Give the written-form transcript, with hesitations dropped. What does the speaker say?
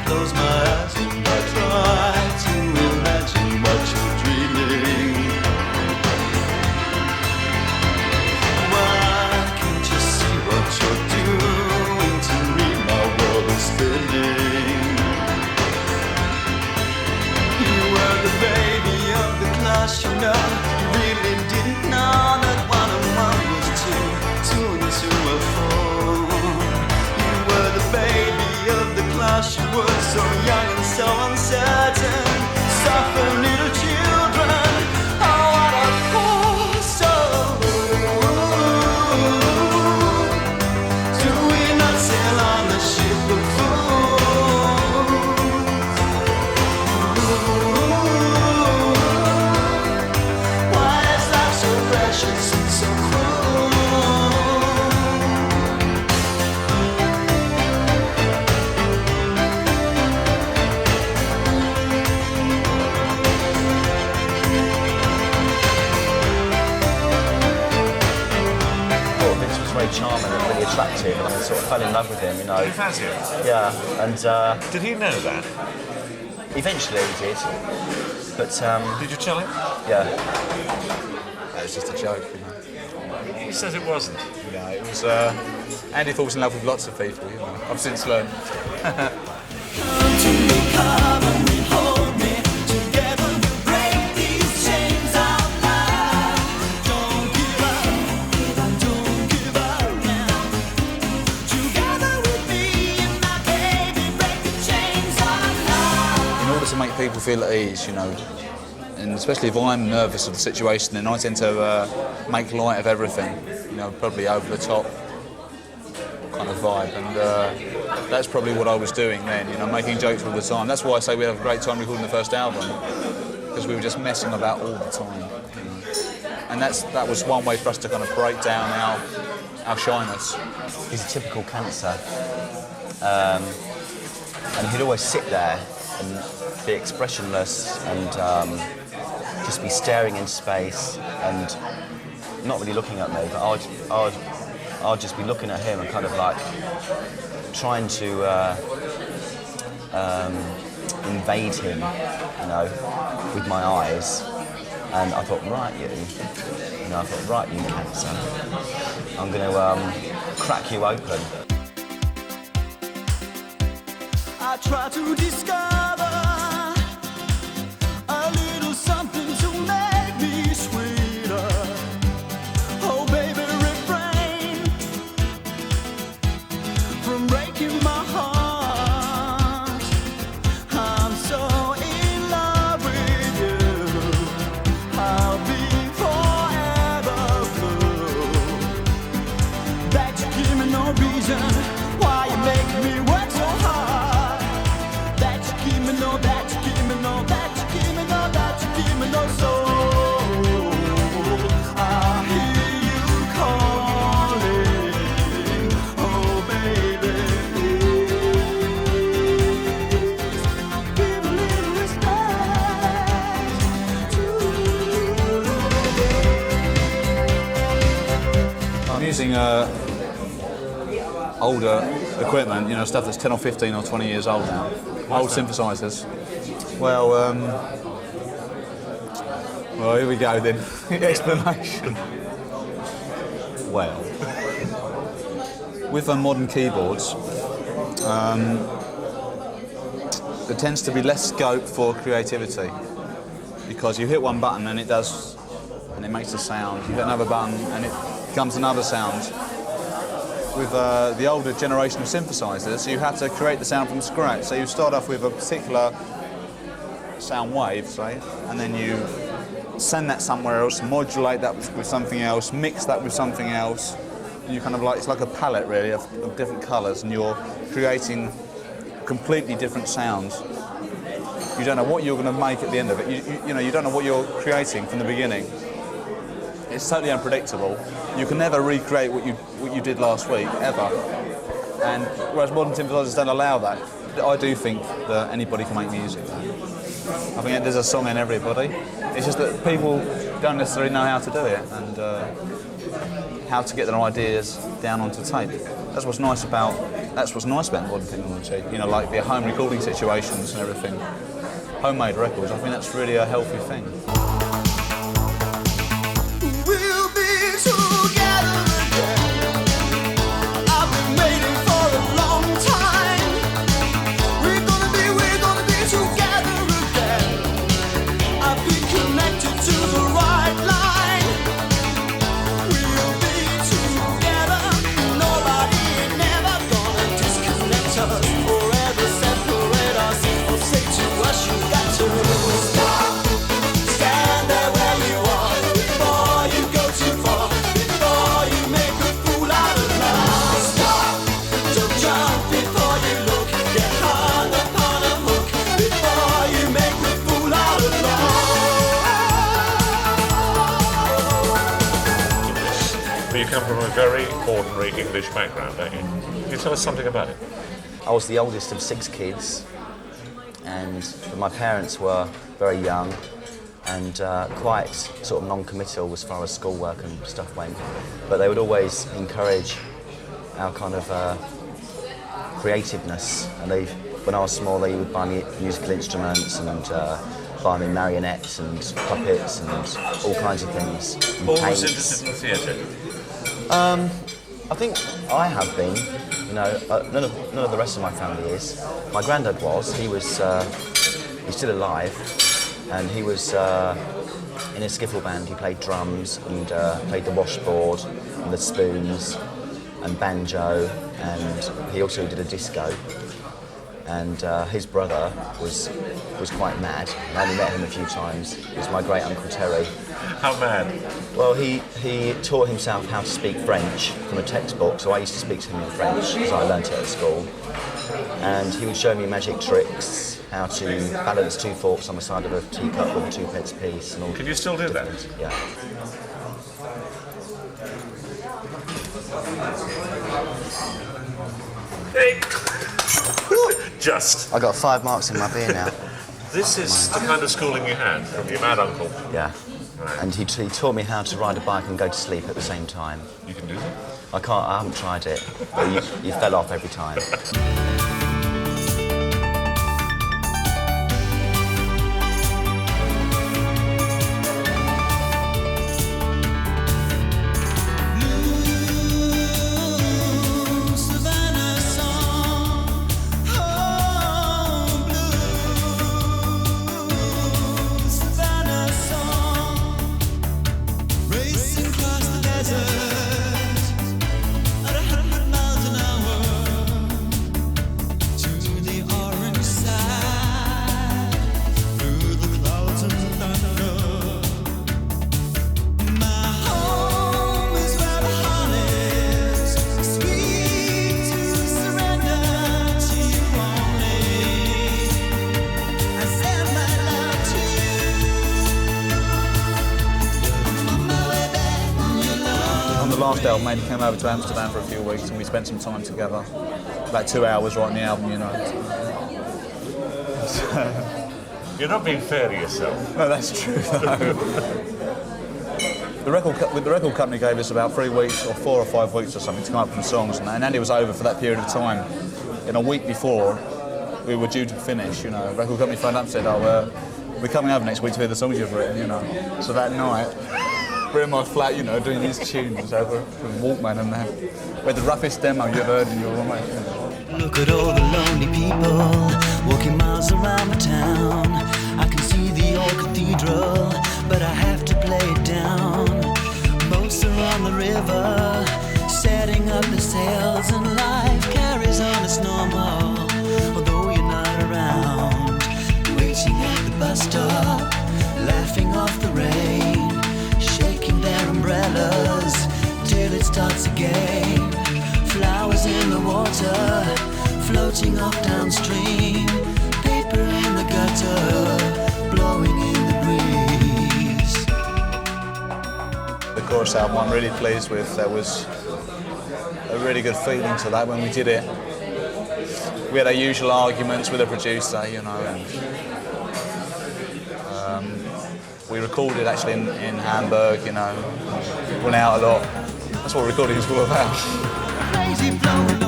close my eyes and I try to imagine what you're dreaming. Why can't you see what you're doing to me? My world is spinning. You were the baby of the class, you know. You really didn't know that 1 and 1 was 2, 2 and 2 are 4. You were the baby of the class, you were so young and so uncertain. Suffer little children, oh what a poor soul. Do we not sail on the ship of fools? Why is life so precious and so cruel? Vince was very charming and really attractive, and I sort of fell in love with him, you know. He has you? Yeah, and Did he know that? eventually he did, but Did you tell him? yeah. It's just a joke, you know. He says it wasn't. You know, it was. Andy falls in love with lots of people. You know, I've since learned. In order to make people feel at ease, you know, and especially if I'm nervous of the situation, then I tend to make light of everything, you know, probably over the top kind of vibe, and that's probably what I was doing then, you know, making jokes all the time. That's why I say we had a great time recording the first album, because we were just messing about all the time, you know. And that was one way for us to kind of break down our shyness. He's a typical cancer, and he'd always sit there and be expressionless and just be staring into space and not really looking at me, but I'd just be looking at him and kind of like trying to invade him, you know, with my eyes. And I thought, right, you cancer, I'm going to crack you open. I try to discover a little something to make me sweeter. Oh baby, refrain from breaking my heart. I'm so in love with you. I'll be forever blue. That you give me no reason why you make me work so hard. That you give me no, that you give me no, that you give me no, that you give me no soul. I hear you calling, oh baby, please give a little respect to I'm using older equipment, you know, stuff that's 10 or 15 or 20 years old now. Old synthesizers. Well, here we go then. Explanation. Well, with modern keyboards, there tends to be less scope for creativity, because you hit one button and it does, and it makes a sound. You hit another button and it becomes another sound. With the older generation of synthesizers, you had to create the sound from scratch. So you start off with a particular sound wave, say, and then you send that somewhere else, modulate that with something else, mix that with something else, and you kind of like, it's like a palette really of different colors, and you're creating completely different sounds. You don't know what you're going to make at the end of it. You know, you don't know what you're creating from the beginning. It's totally unpredictable. You can never recreate what you did last week, ever. And whereas modern synthesizers don't allow that, I do think that anybody can make music. I think there's a song in everybody. It's just that people don't necessarily know how to do it and how to get their ideas down onto tape. That's what's nice about that's what's nice about modern technology. You know, like the home recording situations and everything. Homemade records, I think that's really a healthy thing. We'll be together again. I've been waiting for a long time. We're gonna be together again. I've been connected to the right line. We'll be together. Nobody never gonna disconnect us, forever separate us, or say to us you got to stop. Stand there where you are before you go too far, before you make a fool out of love. Stop. Don't jump before you look. Get hung upon a hook before you make a fool out of love. But you come from a very ordinary English background, don't you? Can you tell us something about it? I was the oldest of 6 kids, and my parents were very young and quite sort of non-committal as far as schoolwork and stuff went. But they would always encourage our kind of creativeness. And when I was small, they would buy me musical instruments and buy me marionettes and puppets and all kinds of things. And Always paints. interested in theatre? I think I have been. You know, none of the rest of my family is. My granddad was. He's still alive, and he was in a skiffle band. He played drums and played the washboard and the spoons and banjo, and he also did a disco. And his brother was quite mad. I only met him a few times. He was my great uncle Terry. How mad? Well, he taught himself how to speak French from a textbook, so I used to speak to him in French because I learnt it at school. And he would show me magic tricks, how to balance 2 forks on the side of a teacup with a 2-pence piece. And all. Can you still do that? Yeah. Hey! Just. I got 5 marks in my beer now. This is the kind of schooling you had from your mad uncle. Yeah. Right. And he taught me how to ride a bike and go to sleep at the same time. You can do that? I haven't tried it, but you fell off every time. Savannah song, oh blue Savannah song, racing across the desert at 100 miles an hour to the orange side, through the clouds and thunder. My home is where the heart is, sweet to surrender to you only. I send my love to you. On my way back on your love. On the last album, Andy came over to Amsterdam for a few weeks and we spent some time together. About 2 hours writing the album, you know. You're not being fair to yourself. No, that's true though. The record company gave us about 3 weeks or 4 or 5 weeks or something to come up with the songs, and Andy was over for that period of time. In a week before we were due to finish, you know, the record company phoned up and said, "Oh, we're coming over next week to hear the songs you've written," you know. So that night, we're in my flat, you know, doing these tunes over with Walkman and that. We had the roughest demo you ever heard in your life. You know. Look at all the lonely people walking miles around the town. I can see the old cathedral, but I have to play it down. Boats are on the river, setting up the sails, and life carries on as normal. Although you're not around, waiting at the bus stop, laughing off the rain, shaking their umbrellas till it starts again. Flowers in the water, floating off downstream. Paper in the gutter, blowing in the breeze. The chorus album I'm really pleased with. There was a really good feeling to that when we did it. We had our usual arguments with the producer, you know, and we recorded actually in Hamburg, you know, went out a lot. That's what recording is all about. Crazy blowing